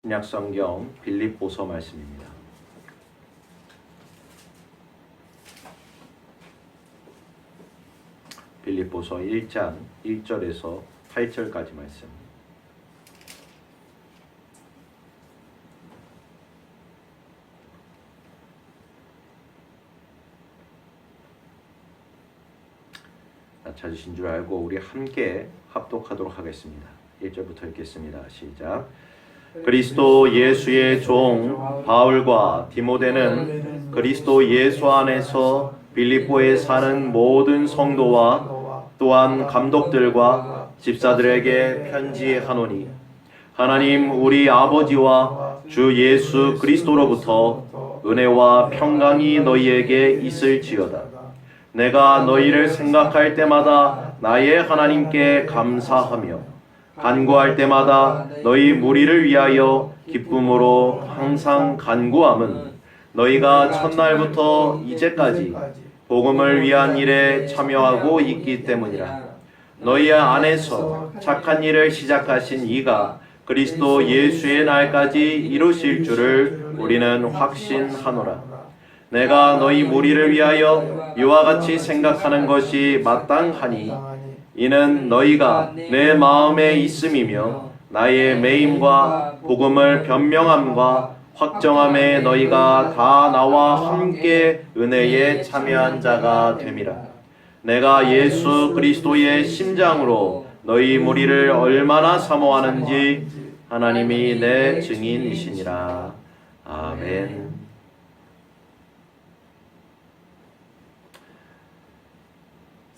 신약성경 빌립보서 말씀입니다. 빌립보서 1장 1절에서 8절까지 말씀. 찾으신 줄 알고 우리 함께 합독하도록 하겠습니다. 1절부터 읽겠습니다. 시작. 그리스도 예수의 종 바울과 디모데는 그리스도 예수 안에서 빌립보에 사는 모든 성도와 또한 감독들과 집사들에게 편지하노니 하나님 우리 아버지와 주 예수 그리스도로부터 은혜와 평강이 너희에게 있을지어다. 내가 너희를 생각할 때마다 나의 하나님께 감사하며 간구할 때마다 너희 무리를 위하여 기쁨으로 항상 간구함은 너희가 첫날부터 이제까지 복음을 위한 일에 참여하고 있기 때문이라. 너희 안에서 착한 일을 시작하신 이가 그리스도 예수의 날까지 이루실 줄을 우리는 확신하노라. 내가 너희 무리를 위하여 이와 같이 생각하는 것이 마땅하니 이는 너희가 내 마음에 있음이며 나의 매임과 복음을 변명함과 확정함에 너희가 다 나와 함께 은혜에 참여한 자가 됨이라. 내가 예수 그리스도의 심장으로 너희 무리를 얼마나 사모하는지 하나님이 내 증인이시니라. 아멘.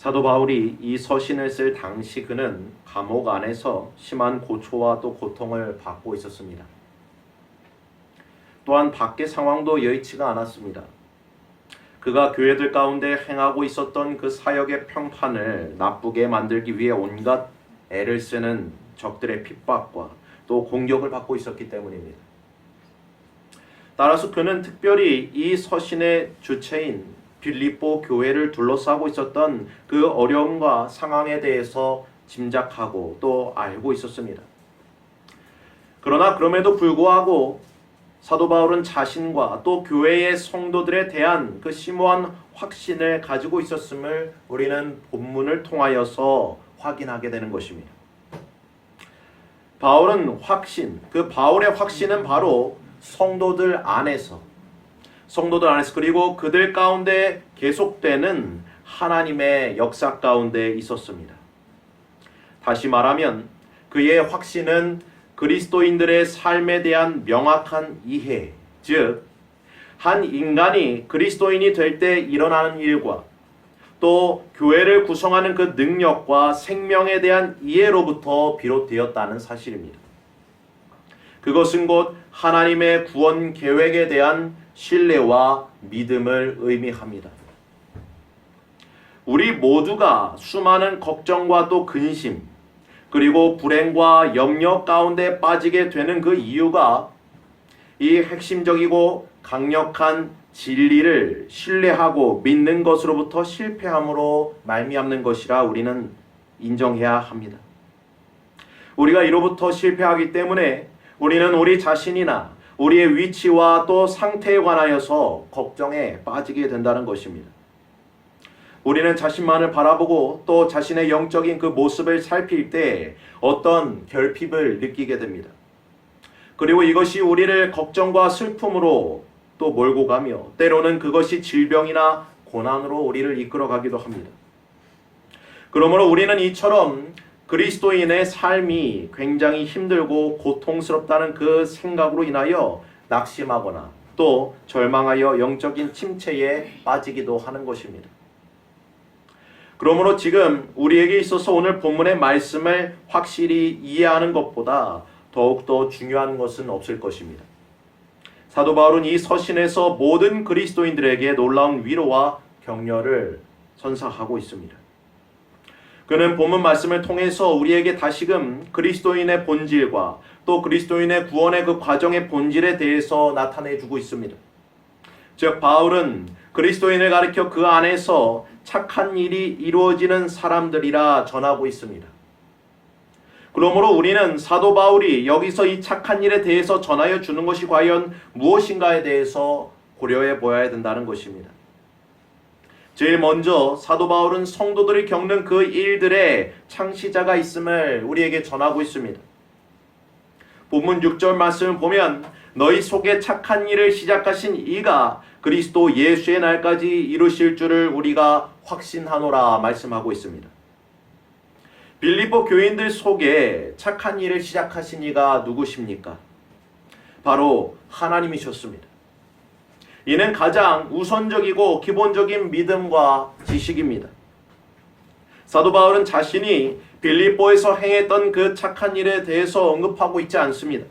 사도 바울이 이 서신을 쓸 당시 그는 감옥 안에서 심한 고초와 또 고통을 받고 있었습니다. 또한 밖의 상황도 여의치가 않았습니다. 그가 교회들 가운데 행하고 있었던 그 사역의 평판을 나쁘게 만들기 위해 온갖 애를 쓰는 적들의 핍박과 또 공격을 받고 있었기 때문입니다. 따라서 그는 특별히 이 서신의 주체인 빌립보 교회를 둘러싸고 있었던 그 어려움과 상황에 대해서 짐작하고 또 알고 있었습니다. 그러나 그럼에도 불구하고 사도 바울은 자신과 또 교회의 성도들에 대한 그 심오한 확신을 가지고 있었음을 우리는 본문을 통하여서 확인하게 되는 것입니다. 바울은 그 바울의 확신은 바로 성도들 안에서 그리고 그들 가운데 계속되는 하나님의 역사 가운데 있었습니다. 다시 말하면 그의 확신은 그리스도인들의 삶에 대한 명확한 이해, 즉 한 인간이 그리스도인이 될 때 일어나는 일과 또 교회를 구성하는 그 능력과 생명에 대한 이해로부터 비롯되었다는 사실입니다. 그것은 곧 하나님의 구원 계획에 대한 신뢰와 믿음을 의미합니다. 우리 모두가 수많은 걱정과 또 근심, 그리고 불행과 염려 가운데 빠지게 되는 그 이유가 이 핵심적이고 강력한 진리를 신뢰하고 믿는 것으로부터 실패함으로 말미암는 것이라 우리는 인정해야 합니다. 우리가 이로부터 실패하기 때문에 우리는 우리 자신이나 우리의 위치와 또 상태에 관하여서 걱정에 빠지게 된다는 것입니다. 우리는 자신만을 바라보고 또 자신의 영적인 그 모습을 살필 때 어떤 결핍을 느끼게 됩니다. 그리고 이것이 우리를 걱정과 슬픔으로 또 몰고 가며 때로는 그것이 질병이나 고난으로 우리를 이끌어가기도 합니다. 그러므로 우리는 이처럼 그리스도인의 삶이 굉장히 힘들고 고통스럽다는 그 생각으로 인하여 낙심하거나 또 절망하여 영적인 침체에 빠지기도 하는 것입니다. 그러므로 지금 우리에게 있어서 오늘 본문의 말씀을 확실히 이해하는 것보다 더욱더 중요한 것은 없을 것입니다. 사도 바울은 이 서신에서 모든 그리스도인들에게 놀라운 위로와 격려를 선사하고 있습니다. 그는 본문 말씀을 통해서 우리에게 다시금 그리스도인의 본질과 또 그리스도인의 구원의 그 과정의 본질에 대해서 나타내주고 있습니다. 즉 바울은 그리스도인을 가리켜 그 안에서 착한 일이 이루어지는 사람들이라 전하고 있습니다. 그러므로 우리는 사도 바울이 여기서 이 착한 일에 대해서 전하여 주는 것이 과연 무엇인가에 대해서 고려해 보아야 된다는 것입니다. 제일 먼저 사도 바울은 성도들이 겪는 그 일들의 창시자가 있음을 우리에게 전하고 있습니다. 본문 6절 말씀을 보면 너희 속에 착한 일을 시작하신 이가 그리스도 예수의 날까지 이루실 줄을 우리가 확신하노라 말씀하고 있습니다. 빌립보 교인들 속에 착한 일을 시작하신 이가 누구십니까? 바로 하나님이셨습니다. 이는 가장 우선적이고 기본적인 믿음과 지식입니다. 사도 바울은 자신이 빌립보에서 행했던 그 착한 일에 대해서 언급하고 있지 않습니다.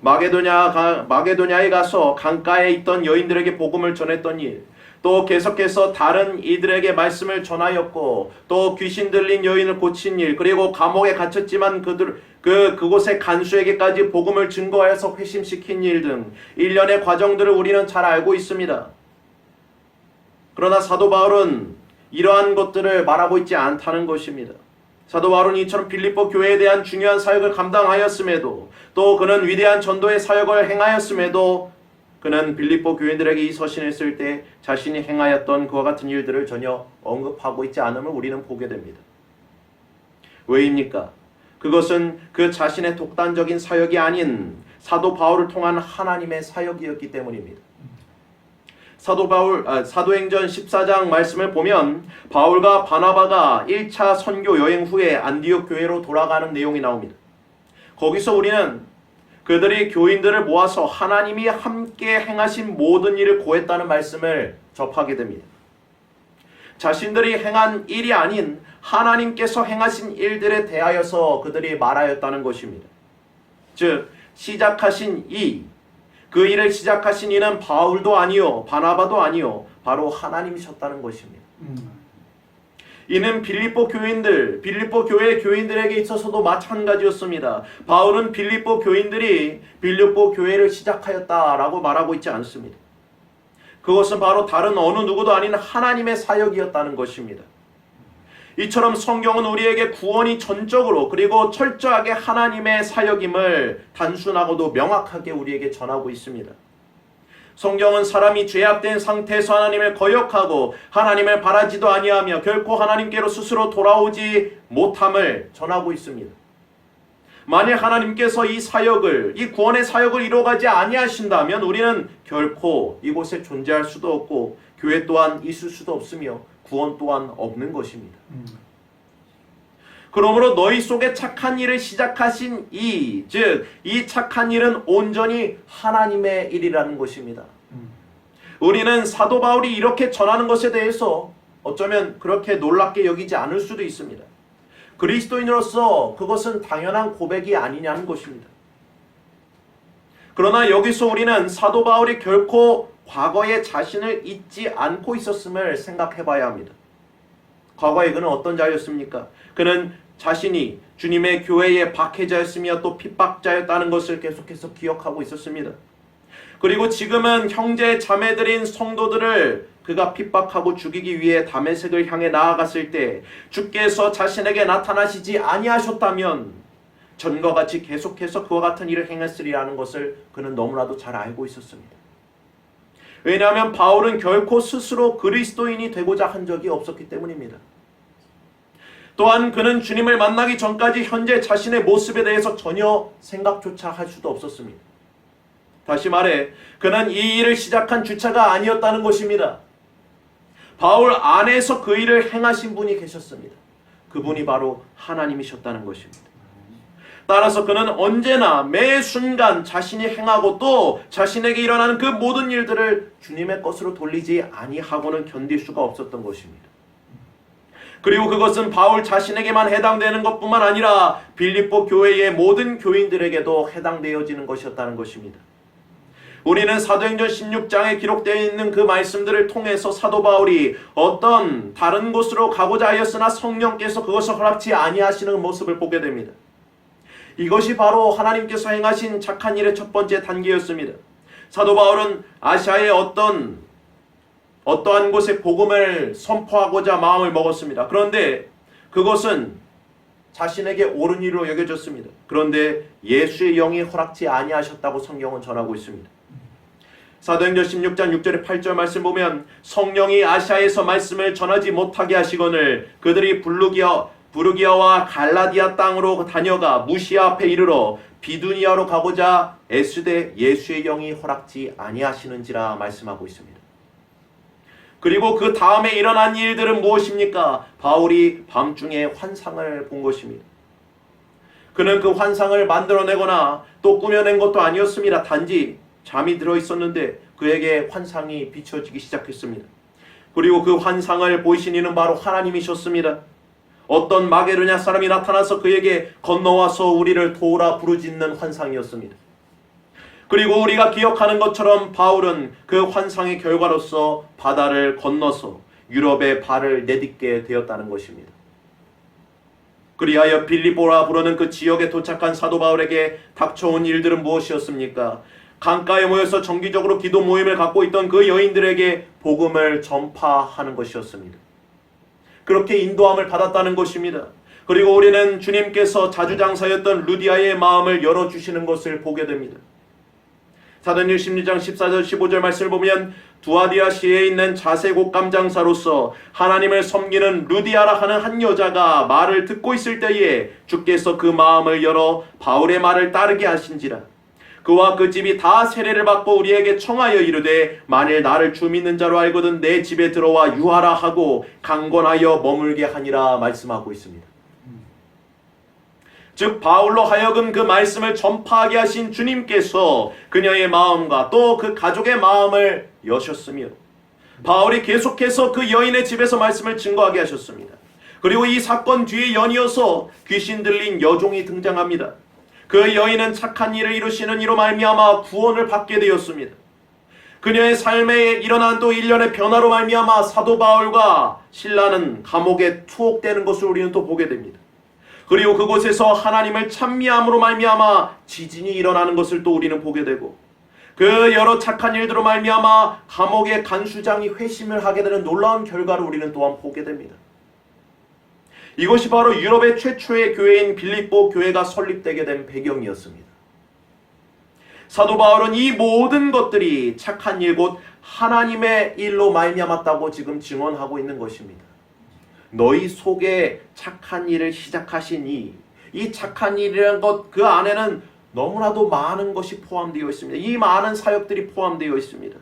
마게도냐에 가서 강가에 있던 여인들에게 복음을 전했던 일, 또 계속해서 다른 이들에게 말씀을 전하였고, 또 귀신 들린 여인을 고친 일, 그리고 감옥에 갇혔지만 그곳의 간수에게까지 복음을 증거하여서 회심시킨 일 등 일련의 과정들을 우리는 잘 알고 있습니다. 그러나 사도 바울은 이러한 것들을 말하고 있지 않다는 것입니다. 사도 바울은 이처럼 빌립보 교회에 대한 중요한 사역을 감당하였음에도, 또 그는 위대한 전도의 사역을 행하였음에도 그는 빌립보 교인들에게 이 서신을 쓸 때 자신이 행하였던 그와 같은 일들을 전혀 언급하고 있지 않음을 우리는 보게 됩니다. 왜입니까? 그것은 그 자신의 독단적인 사역이 아닌 사도 바울을 통한 하나님의 사역이었기 때문입니다. 사도행전 14장 말씀을 보면 바울과 바나바가 1차 선교 여행 후에 안디옥 교회로 돌아가는 내용이 나옵니다. 거기서 우리는 그들이 교인들을 모아서 하나님이 함께 행하신 모든 일을 고했다는 말씀을 접하게 됩니다. 자신들이 행한 일이 아닌 하나님께서 행하신 일들에 대하여서 그들이 말하였다는 것입니다. 즉 시작하신 그 일을 시작하신 이는 바울도 아니요 바나바도 아니요 바로 하나님이셨다는 것입니다. 이는 빌립보 교회 교인들에게 있어서도 마찬가지였습니다. 바울은 빌립보 교인들이 빌립보 교회를 시작하였다라고 말하고 있지 않습니다. 그것은 바로 다른 어느 누구도 아닌 하나님의 사역이었다는 것입니다. 이처럼 성경은 우리에게 구원이 전적으로 그리고 철저하게 하나님의 사역임을 단순하고도 명확하게 우리에게 전하고 있습니다. 성경은 사람이 죄악된 상태에서 하나님을 거역하고 하나님을 바라지도 아니하며 결코 하나님께로 스스로 돌아오지 못함을 전하고 있습니다. 만일 하나님께서 이 구원의 사역을 이루어가지 아니하신다면 우리는 결코 이곳에 존재할 수도 없고 교회 또한 있을 수도 없으며 구원 또한 없는 것입니다. 그러므로 너희 속에 착한 일을 시작하신 이 착한 일은 온전히 하나님의 일이라는 것입니다. 우리는 사도 바울이 이렇게 전하는 것에 대해서 어쩌면 그렇게 놀랍게 여기지 않을 수도 있습니다. 그리스도인으로서 그것은 당연한 고백이 아니냐는 것입니다. 그러나 여기서 우리는 사도 바울이 결코 과거의 자신을 잊지 않고 있었음을 생각해 봐야 합니다. 과거에 그는 어떤 자였습니까? 그는 자신이 주님의 교회의 박해자였으며 또 핍박자였다는 것을 계속해서 기억하고 있었습니다. 그리고 지금은 형제 자매들인 성도들을 그가 핍박하고 죽이기 위해 다메섹을 향해 나아갔을 때 주께서 자신에게 나타나시지 아니하셨다면 전과 같이 계속해서 그와 같은 일을 행했으리라는 것을 그는 너무나도 잘 알고 있었습니다. 왜냐하면 바울은 결코 스스로 그리스도인이 되고자 한 적이 없었기 때문입니다. 또한 그는 주님을 만나기 전까지 현재 자신의 모습에 대해서 전혀 생각조차 할 수도 없었습니다. 다시 말해 그는 이 일을 시작한 주체가 아니었다는 것입니다. 바울 안에서 그 일을 행하신 분이 계셨습니다. 그분이 바로 하나님이셨다는 것입니다. 따라서 그는 언제나 매 순간 자신이 행하고 또 자신에게 일어나는 그 모든 일들을 주님의 것으로 돌리지 아니하고는 견딜 수가 없었던 것입니다. 그리고 그것은 바울 자신에게만 해당되는 것뿐만 아니라 빌립보 교회의 모든 교인들에게도 해당되어지는 것이었다는 것입니다. 우리는 사도행전 16장에 기록되어 있는 그 말씀들을 통해서 사도 바울이 어떤 다른 곳으로 가고자 하였으나 성령께서 그것을 허락치 아니하시는 모습을 보게 됩니다. 이것이 바로 하나님께서 행하신 착한 일의 첫 번째 단계였습니다. 사도 바울은 아시아의 어떠한 곳에 복음을 선포하고자 마음을 먹었습니다. 그런데 그것은 자신에게 옳은 일로 여겨졌습니다. 그런데 예수의 영이 허락지 아니하셨다고 성경은 전하고 있습니다. 사도행전 16장 6절에 8절 말씀 보면 성령이 아시아에서 말씀을 전하지 못하게 하시거늘 그들이 부르기아와 갈라디아 땅으로 다녀가 무시아 앞에 이르러 비두니아로 가고자 애쓰되 예수의 영이 허락지 아니하시는지라 말씀하고 있습니다. 그리고 그 다음에 일어난 일들은 무엇입니까? 바울이 밤중에 환상을 본 것입니다. 그는 그 환상을 만들어내거나 또 꾸며낸 것도 아니었습니다. 단지 잠이 들어 있었는데 그에게 환상이 비춰지기 시작했습니다. 그리고 그 환상을 보이신 이는 바로 하나님이셨습니다. 어떤 마게도냐 사람이 나타나서 그에게 건너와서 우리를 도우라 부르짖는 환상이었습니다. 그리고 우리가 기억하는 것처럼 바울은 그 환상의 결과로서 바다를 건너서 유럽에 발을 내딛게 되었다는 것입니다. 그리하여 빌립보라 부르는 그 지역에 도착한 사도 바울에게 닥쳐온 일들은 무엇이었습니까? 강가에 모여서 정기적으로 기도 모임을 갖고 있던 그 여인들에게 복음을 전파하는 것이었습니다. 그렇게 인도함을 받았다는 것입니다. 그리고 우리는 주님께서 자주장사였던 루디아의 마음을 열어주시는 것을 보게 됩니다. 사도행전 16장 14절 15절 말씀을 보면 두아디아시에 있는 자세곡감 장사로서 하나님을 섬기는 루디아라 하는 한 여자가 말을 듣고 있을 때에 주께서 그 마음을 열어 바울의 말을 따르게 하신지라. 그와 그 집이 다 세례를 받고 우리에게 청하여 이르되 만일 나를 주 믿는 자로 알거든 내 집에 들어와 유하라 하고 강권하여 머물게 하니라 말씀하고 있습니다. 즉 바울로 하여금 그 말씀을 전파하게 하신 주님께서 그녀의 마음과 또 그 가족의 마음을 여셨으며 바울이 계속해서 그 여인의 집에서 말씀을 증거하게 하셨습니다. 그리고 이 사건 뒤에 연이어서 귀신 들린 여종이 등장합니다. 그 여인은 착한 일을 이루시는 이로 말미암아 구원을 받게 되었습니다. 그녀의 삶에 일어난 또 일련의 변화로 말미암아 사도 바울과 실라는 감옥에 투옥되는 것을 우리는 또 보게 됩니다. 그리고 그곳에서 하나님을 찬미함으로 말미암아 지진이 일어나는 것을 또 우리는 보게 되고 그 여러 착한 일들로 말미암아 감옥의 간수장이 회심을 하게 되는 놀라운 결과를 우리는 또한 보게 됩니다. 이것이 바로 유럽의 최초의 교회인 빌립보 교회가 설립되게 된 배경이었습니다. 사도 바울은 이 모든 것들이 착한 일 곧 하나님의 일로 말미암았다고 지금 증언하고 있는 것입니다. 너희 속에 착한 일을 시작하신 이 착한 일이라는 것 그 안에는 너무나도 많은 것이 포함되어 있습니다. 이 많은 사역들이 포함되어 있습니다.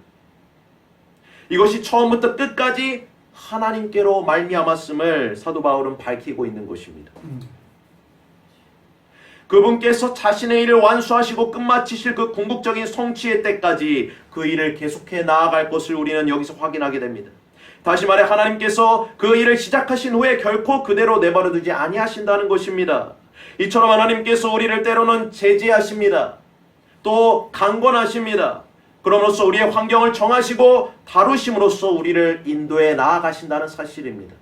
이것이 처음부터 끝까지 하나님께로 말미암았음을 사도 바울은 밝히고 있는 것입니다. 그분께서 자신의 일을 완수하시고 끝마치실 그 궁극적인 성취의 때까지 그 일을 계속해 나아갈 것을 우리는 여기서 확인하게 됩니다. 다시 말해 하나님께서 그 일을 시작하신 후에 결코 그대로 내버려 두지 아니하신다는 것입니다. 이처럼 하나님께서 우리를 때로는 제지하십니다. 또 강권하십니다. 그럼으로써 우리의 환경을 정하시고 다루심으로써 우리를 인도해 나아가신다는 사실입니다.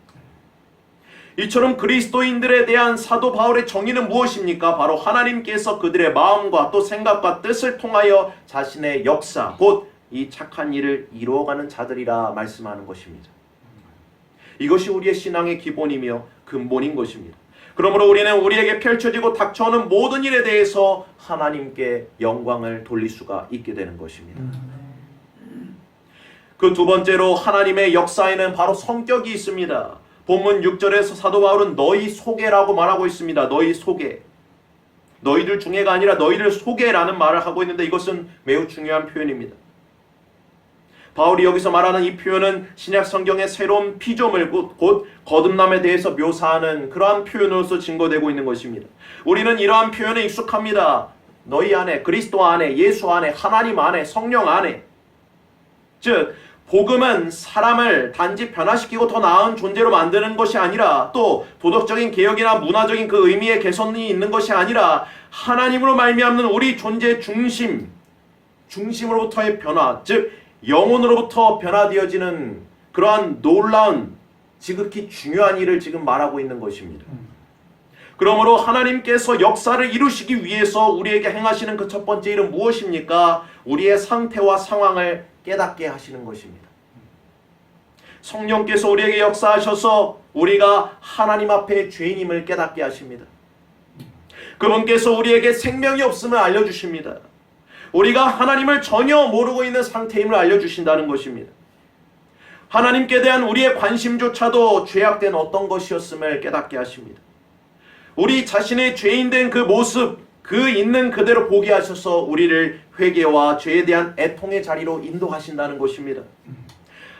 이처럼 그리스도인들에 대한 사도 바울의 정의는 무엇입니까? 바로 하나님께서 그들의 마음과 또 생각과 뜻을 통하여 자신의 역사, 곧 이 착한 일을 이루어가는 자들이라 말씀하는 것입니다. 이것이 우리의 신앙의 기본이며 근본인 것입니다. 그러므로 우리는 우리에게 펼쳐지고 닥쳐오는 모든 일에 대해서 하나님께 영광을 돌릴 수가 있게 되는 것입니다. 그 두 번째로 하나님의 역사에는 바로 성격이 있습니다. 본문 6절에서 사도 바울은 너희 속에라고 말하고 있습니다. 너희 속에. 너희들 중에가 아니라 너희들 속에라는 말을 하고 있는데 이것은 매우 중요한 표현입니다. 바울이 여기서 말하는 이 표현은 신약 성경의 새로운 피조물 곧 거듭남에 대해서 묘사하는 그러한 표현으로서 증거되고 있는 것입니다. 우리는 이러한 표현에 익숙합니다. 너희 안에, 그리스도 안에, 예수 안에, 하나님 안에, 성령 안에. 즉 복음은 사람을 단지 변화시키고 더 나은 존재로 만드는 것이 아니라 또 도덕적인 개혁이나 문화적인 그 의미의 개선이 있는 것이 아니라 하나님으로 말미암는 우리 존재의 중심으로부터의 변화, 즉 영혼으로부터 변화되어지는 그러한 놀라운 지극히 중요한 일을 지금 말하고 있는 것입니다. 그러므로 하나님께서 역사를 이루시기 위해서 우리에게 행하시는 그 첫 번째 일은 무엇입니까? 우리의 상태와 상황을 깨닫게 하시는 것입니다. 성령께서 우리에게 역사하셔서 우리가 하나님 앞에 죄인임을 깨닫게 하십니다. 그분께서 우리에게 생명이 없음을 알려주십니다. 우리가 하나님을 전혀 모르고 있는 상태임을 알려주신다는 것입니다. 하나님께 대한 우리의 관심조차도 죄악된 어떤 것이었음을 깨닫게 하십니다. 우리 자신의 죄인된 그 모습, 그 있는 그대로 보게 하셔서 우리를 회개와 죄에 대한 애통의 자리로 인도하신다는 것입니다.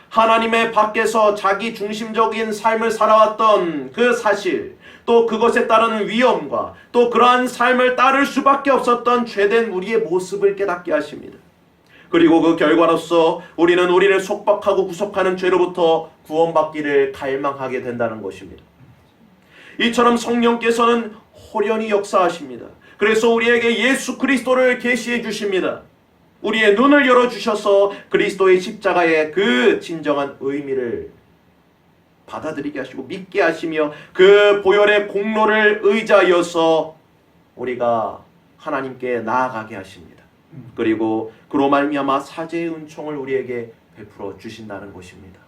하나님의 밖에서 자기 중심적인 삶을 살아왔던 그 사실, 또 그것에 따르는 위험과 또 그러한 삶을 따를 수밖에 없었던 죄된 우리의 모습을 깨닫게 하십니다. 그리고 그 결과로서 우리는 우리를 속박하고 구속하는 죄로부터 구원받기를 갈망하게 된다는 것입니다. 이처럼 성령께서는 호련히 역사하십니다. 그래서 우리에게 예수 그리스도를 계시해 주십니다. 우리의 눈을 열어주셔서 그리스도의 십자가의 그 진정한 의미를 받아들이게 하시고 믿게 하시며 그 보혈의 공로를 의지하여서 우리가 하나님께 나아가게 하십니다. 그리고 그로 말미암아 사죄의 은총을 우리에게 베풀어 주신다는 것입니다.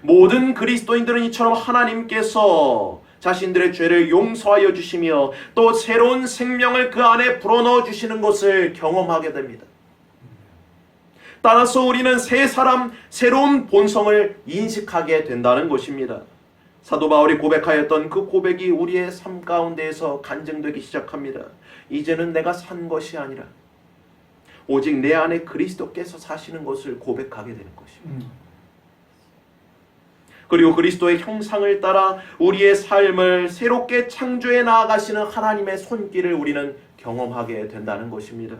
모든 그리스도인들은 이처럼 하나님께서 자신들의 죄를 용서하여 주시며 또 새로운 생명을 그 안에 불어넣어 주시는 것을 경험하게 됩니다. 따라서 우리는 새 사람, 새로운 본성을 인식하게 된다는 것입니다. 사도 바울이 고백하였던 그 고백이 우리의 삶 가운데에서 간증되기 시작합니다. 이제는 내가 산 것이 아니라 오직 내 안에 그리스도께서 사시는 것을 고백하게 되는 것입니다. 그리고 그리스도의 형상을 따라 우리의 삶을 새롭게 창조해 나아가시는 하나님의 손길을 우리는 경험하게 된다는 것입니다.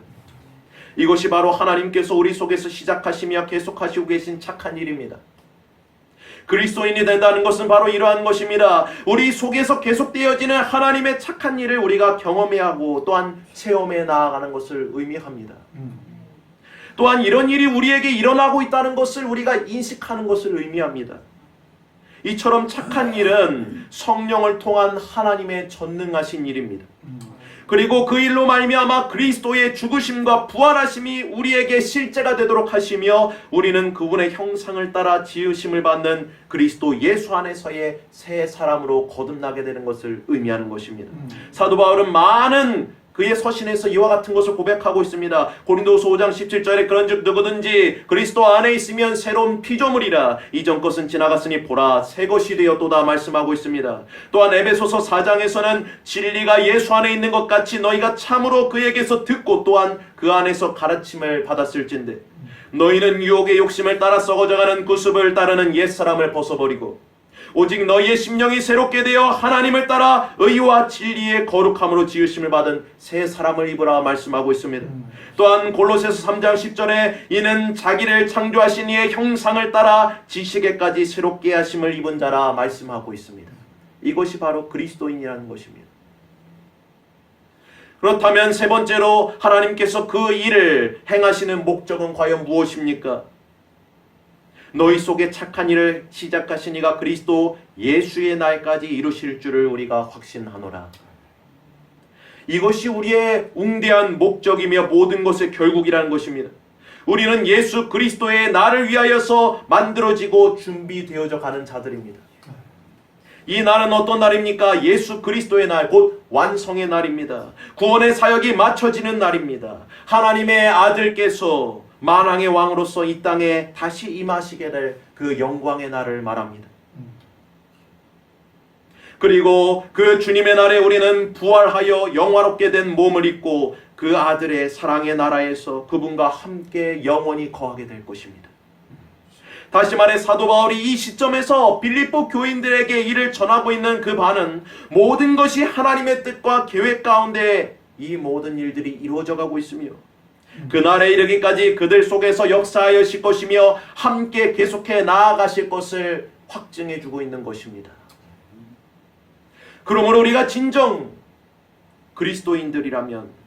이것이 바로 하나님께서 우리 속에서 시작하시며 계속하시고 계신 착한 일입니다. 그리스도인이 된다는 것은 바로 이러한 것입니다. 우리 속에서 계속되어지는 하나님의 착한 일을 우리가 경험해야 하고 또한 체험해 나아가는 것을 의미합니다. 또한 이런 일이 우리에게 일어나고 있다는 것을 우리가 인식하는 것을 의미합니다. 이처럼 착한 일은 성령을 통한 하나님의 전능하신 일입니다. 그리고 그 일로 말미암아 그리스도의 죽으심과 부활하심이 우리에게 실제가 되도록 하시며 우리는 그분의 형상을 따라 지으심을 받는 그리스도 예수 안에서의 새 사람으로 거듭나게 되는 것을 의미하는 것입니다. 사도 바울은 많은 그의 서신에서 이와 같은 것을 고백하고 있습니다. 고린도후서 5장 17절에 그런즉 누구든지 그리스도 안에 있으면 새로운 피조물이라 이전 것은 지나갔으니 보라 새 것이 되었도다 말씀하고 있습니다. 또한 에베소서 4장에서는 진리가 예수 안에 있는 것 같이 너희가 참으로 그에게서 듣고 또한 그 안에서 가르침을 받았을진데 너희는 유혹의 욕심을 따라 썩어져가는 구습을 따르는 옛사람을 벗어버리고 오직 너희의 심령이 새롭게 되어 하나님을 따라 의와 진리의 거룩함으로 지으심을 받은 새 사람을 입으라 말씀하고 있습니다. 또한 골로새서 3장 10절에 이는 자기를 창조하신 이의 형상을 따라 지식에까지 새롭게 하심을 입은 자라 말씀하고 있습니다. 이것이 바로 그리스도인이라는 것입니다. 그렇다면 세 번째로 하나님께서 그 일을 행하시는 목적은 과연 무엇입니까? 너희 속에 착한 일을 시작하신 이가 그리스도 예수의 날까지 이루실 줄을 우리가 확신하노라. 이것이 우리의 웅대한 목적이며 모든 것의 결국이라는 것입니다. 우리는 예수 그리스도의 날을 위하여서 만들어지고 준비되어져 가는 자들입니다. 이 날은 어떤 날입니까? 예수 그리스도의 날, 곧 완성의 날입니다. 구원의 사역이 마쳐지는 날입니다. 하나님의 아들께서 만왕의 왕으로서 이 땅에 다시 임하시게 될 그 영광의 날을 말합니다. 그리고 그 주님의 날에 우리는 부활하여 영화롭게 된 몸을 입고 그 아들의 사랑의 나라에서 그분과 함께 영원히 거하게 될 것입니다. 다시 말해 사도 바울이 이 시점에서 빌립보 교인들에게 이를 전하고 있는 그 바는 모든 것이 하나님의 뜻과 계획 가운데 이 모든 일들이 이루어져 가고 있으며 그날에 이르기까지 그들 속에서 역사하실 것이며 함께 계속해 나아가실 것을 확증해 주고 있는 것입니다. 그러므로 우리가 진정 그리스도인들이라면,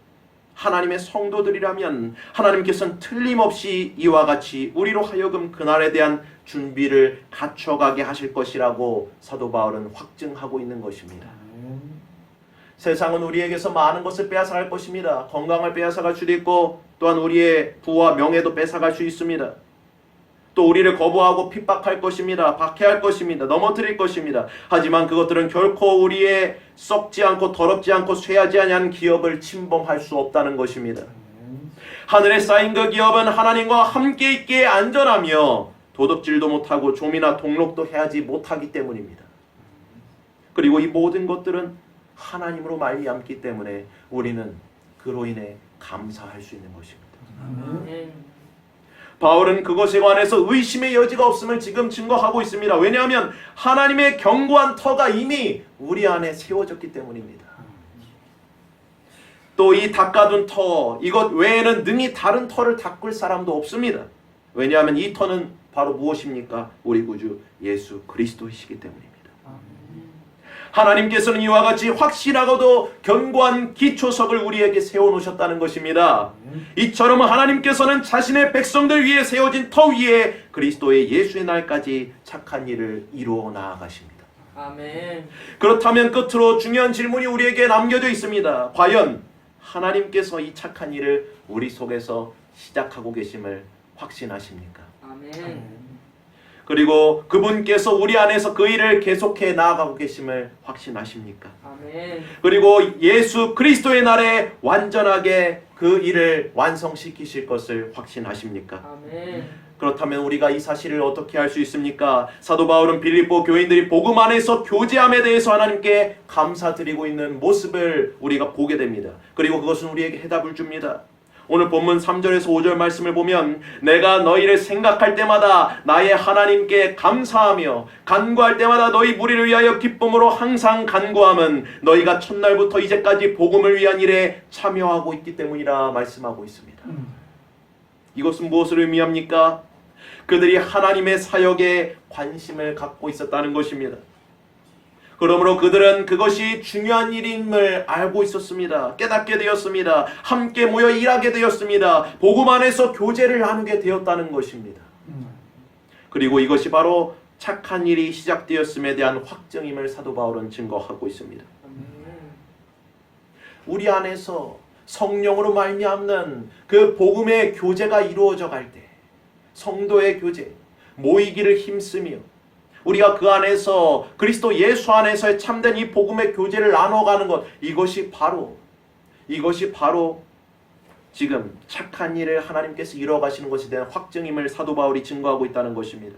하나님의 성도들이라면 하나님께서는 틀림없이 이와 같이 우리로 하여금 그날에 대한 준비를 갖춰가게 하실 것이라고 사도 바울은 확증하고 있는 것입니다. 세상은 우리에게서 많은 것을 빼앗아갈 것입니다. 건강을 빼앗아갈 수도 있고 또한 우리의 부와 명예도 뺏어갈 수 있습니다. 또 우리를 거부하고 핍박할 것입니다. 박해할 것입니다. 넘어뜨릴 것입니다. 하지만 그것들은 결코 우리의 썩지 않고 더럽지 않고 쇠하지 아니한 기업을 침범할 수 없다는 것입니다. 하늘에 쌓인 그 기업은 하나님과 함께 있기에 안전하며 도둑질도 못하고 좀이나 동록도 해하지 못하기 때문입니다. 그리고 이 모든 것들은 하나님으로 말미암기 때문에 우리는 그로 인해 감사할 수 있는 것입니다. 바울은 그것에 관해서 의심의 여지가 없음을 지금 증거하고 있습니다. 왜냐하면 하나님의 견고한 터가 이미 우리 안에 세워졌기 때문입니다. 또 이 닦아둔 터, 이것 외에는 능히 다른 터를 닦을 사람도 없습니다. 왜냐하면 이 터는 바로 무엇입니까? 우리 구주 예수 그리스도이시기 때문입니다. 하나님께서는 이와 같이 확실하고도 견고한 기초석을 우리에게 세워놓으셨다는 것입니다. 이처럼 하나님께서는 자신의 백성들 위에 세워진 터 위에 그리스도의 예수의 날까지 착한 일을 이루어 나아가십니다. 아멘. 그렇다면 끝으로 중요한 질문이 우리에게 남겨져 있습니다. 과연 하나님께서 이 착한 일을 우리 속에서 시작하고 계심을 확신하십니까? 아멘. 그리고 그분께서 우리 안에서 그 일을 계속해 나아가고 계심을 확신하십니까? 아멘. 그리고 예수 그리스도의 날에 완전하게 그 일을 완성시키실 것을 확신하십니까? 아멘. 그렇다면 우리가 이 사실을 어떻게 할 수 있습니까? 사도 바울은 빌립보 교인들이 복음 안에서 교제함에 대해서 하나님께 감사드리고 있는 모습을 우리가 보게 됩니다. 그리고 그것은 우리에게 해답을 줍니다. 오늘 본문 3절에서 5절 말씀을 보면 내가 너희를 생각할 때마다 나의 하나님께 감사하며 간구할 때마다 너희 무리를 위하여 기쁨으로 항상 간구함은 너희가 첫날부터 이제까지 복음을 위한 일에 참여하고 있기 때문이라 말씀하고 있습니다. 이것은 무엇을 의미합니까? 그들이 하나님의 사역에 관심을 갖고 있었다는 것입니다. 그러므로 그들은 그것이 중요한 일임을 알고 있었습니다. 깨닫게 되었습니다. 함께 모여 일하게 되었습니다. 복음 안에서 교제를 나누게 되었다는 것입니다. 그리고 이것이 바로 착한 일이 시작되었음에 대한 확증임을 사도 바울은 증거하고 있습니다. 우리 안에서 성령으로 말미암는 그 복음의 교제가 이루어져 갈 때, 성도의 교제, 모이기를 힘쓰며 우리가 그 안에서 그리스도 예수 안에서의 참된 이 복음의 교제를 나눠가는 것, 이것이 바로 지금 착한 일을 하나님께서 이뤄가시는 것에 대한 확증임을 사도 바울이 증거하고 있다는 것입니다.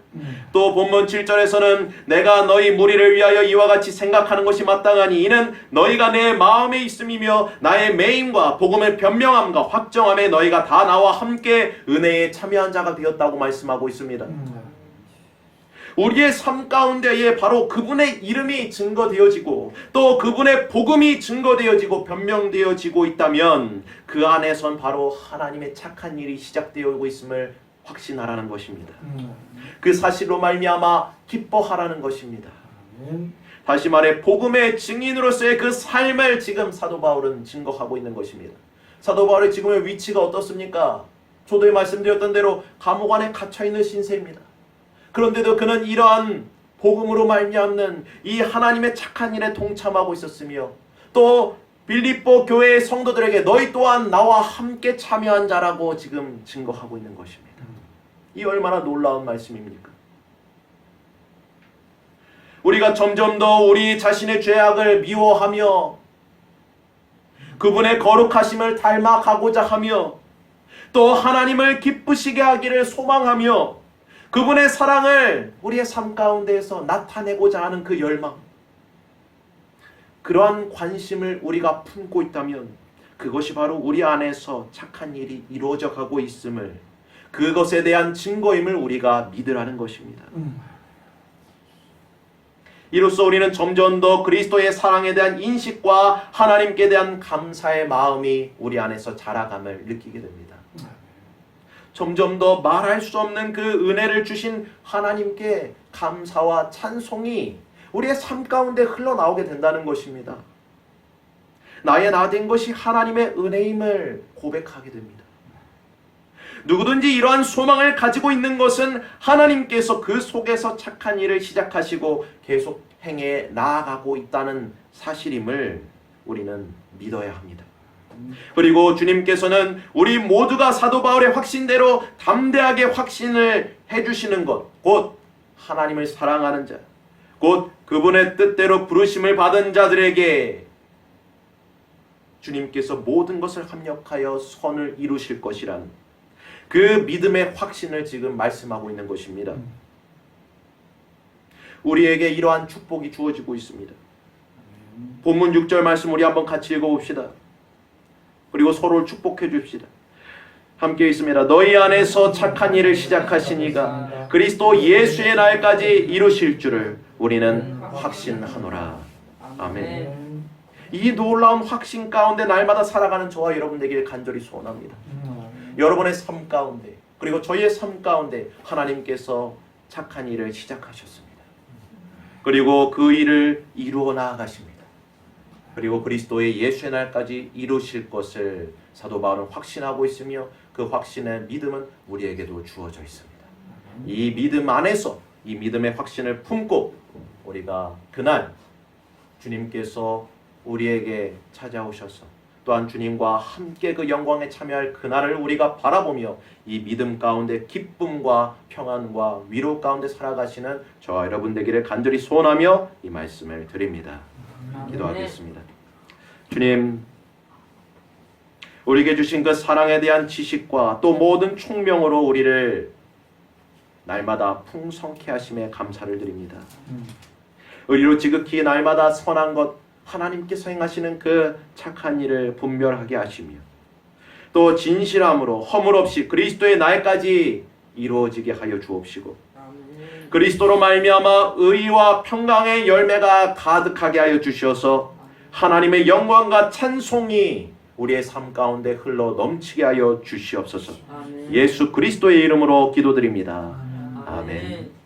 또 본문 7절에서는 내가 너희 무리를 위하여 이와 같이 생각하는 것이 마땅하니 이는 너희가 내 마음에 있음이며 나의 매임과 복음의 변명함과 확정함에 너희가 다 나와 함께 은혜에 참여한 자가 되었다고 말씀하고 있습니다. 우리의 삶 가운데에 바로 그분의 이름이 증거되어지고 또 그분의 복음이 증거되어지고 변명되어지고 있다면 그 안에선 바로 하나님의 착한 일이 시작되어 있음을 확신하라는 것입니다. 그 사실로 말미암아 기뻐하라는 것입니다. 다시 말해 복음의 증인으로서의 그 삶을 지금 사도 바울은 증거하고 있는 것입니다. 사도 바울의 지금의 위치가 어떻습니까? 저도 말씀드렸던 대로 감옥 안에 갇혀있는 신세입니다. 그런데도 그는 이러한 복음으로 말미암는 이 하나님의 착한 일에 동참하고 있었으며 또 빌립보 교회의 성도들에게 너희 또한 나와 함께 참여한 자라고 지금 증거하고 있는 것입니다. 이 얼마나 놀라운 말씀입니까? 우리가 점점 더 우리 자신의 죄악을 미워하며 그분의 거룩하심을 닮아가고자 하며 또 하나님을 기쁘시게 하기를 소망하며 그분의 사랑을 우리의 삶 가운데에서 나타내고자 하는 그 열망, 그러한 관심을 우리가 품고 있다면 그것이 바로 우리 안에서 착한 일이 이루어져 가고 있음을, 그것에 대한 증거임을 우리가 믿으라는 것입니다. 이로써 우리는 점점 더 그리스도의 사랑에 대한 인식과 하나님께 대한 감사의 마음이 우리 안에서 자라감을 느끼게 됩니다. 점점 더 말할 수 없는 그 은혜를 주신 하나님께 감사와 찬송이 우리의 삶 가운데 흘러나오게 된다는 것입니다. 나의 나 된 것이 하나님의 은혜임을 고백하게 됩니다. 누구든지 이러한 소망을 가지고 있는 것은 하나님께서 그 속에서 착한 일을 시작하시고 계속 행해 나아가고 있다는 사실임을 우리는 믿어야 합니다. 그리고 주님께서는 우리 모두가 사도 바울의 확신대로 담대하게 확신을 해주시는 것, 곧 하나님을 사랑하는 자, 곧 그분의 뜻대로 부르심을 받은 자들에게 주님께서 모든 것을 합력하여 선을 이루실 것이라는 그 믿음의 확신을 지금 말씀하고 있는 것입니다. 우리에게 이러한 축복이 주어지고 있습니다. 본문 6절 말씀 우리 한번 같이 읽어봅시다. 그리고 서로를 축복해 줍시다. 함께 있습니다. 너희 안에서 착한 일을 시작하신 이가 그리스도 예수의 날까지 이루실 줄을 우리는 확신하노라. 아멘. 이 놀라운 확신 가운데 날마다 살아가는 저와 여러분 되기를 간절히 소원합니다. 여러분의 삶 가운데 그리고 저희의 삶 가운데 하나님께서 착한 일을 시작하셨습니다. 그리고 그 일을 이루어 나아가십니다. 그리고 그리스도의 예수의 날까지 이루실 것을 사도 바울은 확신하고 있으며 그 확신의 믿음은 우리에게도 주어져 있습니다. 이 믿음 안에서 이 믿음의 확신을 품고 우리가 그날 주님께서 우리에게 찾아오셔서 또한 주님과 함께 그 영광에 참여할 그날을 우리가 바라보며 이 믿음 가운데 기쁨과 평안과 위로 가운데 살아가시는 저와 여러분 되기를 간절히 소원하며 이 말씀을 드립니다. 기도하겠습니다. 주님, 우리에게 주신 그 사랑에 대한 지식과 또 모든 총명으로 우리를 날마다 풍성케 하심에 감사를 드립니다. 의리로 지극히 날마다 선한 것 하나님께서 행하시는 그 착한 일을 분별하게 하시며 또 진실함으로 허물 없이 그리스도의 날까지 이루어지게 하여 주옵시고 그리스도로 말미암아 의와 평강의 열매가 가득하게 하여 주셔서 하나님의 영광과 찬송이 우리의 삶 가운데 흘러 넘치게 하여 주시옵소서. 예수 그리스도의 이름으로 기도드립니다. 아멘.